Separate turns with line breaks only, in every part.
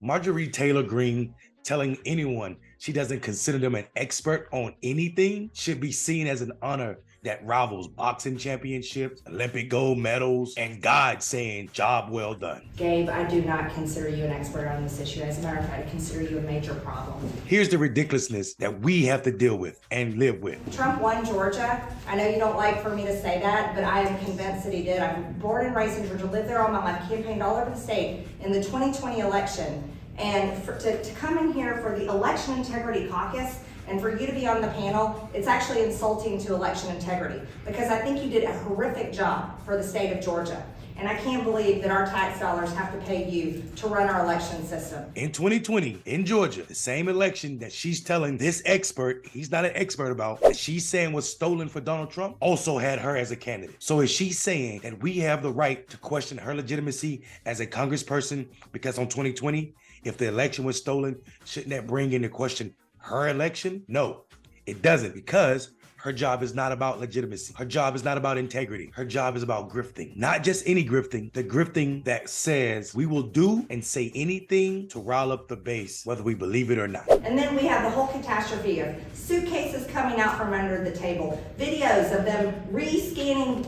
Marjorie Taylor Greene telling anyone she doesn't consider them an expert on anything should be seen as an honor that rivals boxing championships, Olympic gold medals, and God saying, job well done.
Gabe, I do not consider you an expert on this issue. As a matter of fact, I consider you a major problem.
Here's the ridiculousness that we have to deal with and live with.
Trump won Georgia. I know you don't like for me to say that, but I am convinced that he did. I'm born and raised in Georgia, lived there all my life, campaigned all over the state in the 2020 election. And to come in here for the Election Integrity Caucus and for you to be on the panel, it's actually insulting to election integrity, because I think you did a horrific job for the state of Georgia. And I can't believe that our tax dollars have to pay you to run our election system.
In 2020, in Georgia, the same election that she's telling this expert, he's not an expert about, that she's saying was stolen for Donald Trump, also had her as a candidate. So is she saying that we have the right to question her legitimacy as a congressperson because on 2020, if the election was stolen, shouldn't that bring into question her election? No, it doesn't, because her job is not about legitimacy. Her job is not about integrity. Her job is about grifting. Not just any grifting, the grifting that says we will do and say anything to rile up the base, whether we believe it or not.
And then we have the whole catastrophe of suitcases coming out from under the table, videos of them re-scanning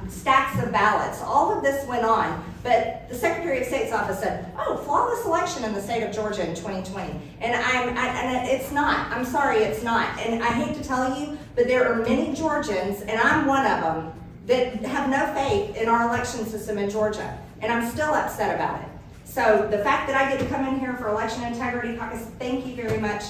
stacks of ballots. All of this went on, but the Secretary of State's office said, oh, flawless election in the state of Georgia in 2020. And it's not. I'm sorry, it's not. And I hate to tell you, but there are many Georgians, and I'm one of them, that have no faith in our election system in Georgia. And I'm still upset about it. So the fact that I get to come in here for Election Integrity Caucus, thank you very much.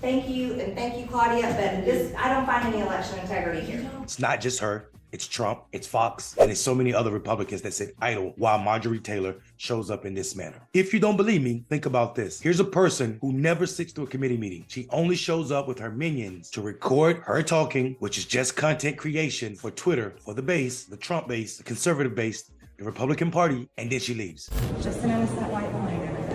Thank you, and thank you, Claudia, but I don't find any election integrity here.
It's not just her. It's Trump, it's Fox, and it's so many other Republicans that sit idle while Marjorie Taylor shows up in this manner. If you don't believe me, think about this. Here's a person who never sits through a committee meeting. She only shows up with her minions to record her talking, which is just content creation for Twitter, for the base, the Trump base, the conservative base, the Republican Party, and then she leaves.
Just notice that white line, everybody.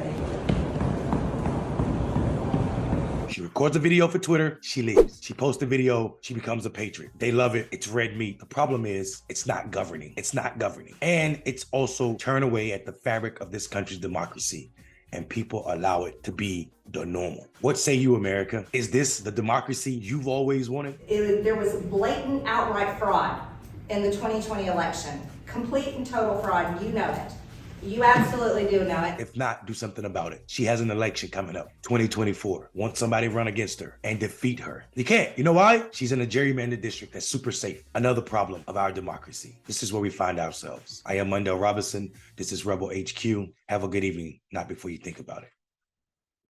She records a video for Twitter, she leaves. She posts a video, she becomes a patriot. They love it, it's red meat. The problem is, it's not governing. It's not governing. And it's also turned away at the fabric of this country's democracy. And people allow it to be the normal. What say you, America? Is this the democracy you've always wanted?
There was blatant outright fraud in the 2020 election. Complete and total fraud, and you know it. You absolutely do know it.
If not, do something about it. She has an election coming up, 2024. Want somebody to run against her and defeat her. You can't. You know why? She's in a gerrymandered district that's super safe. Another problem of our democracy. This is where we find ourselves. I am Mondale Robinson. This is Rebel HQ. Have a good evening, not before you think about it.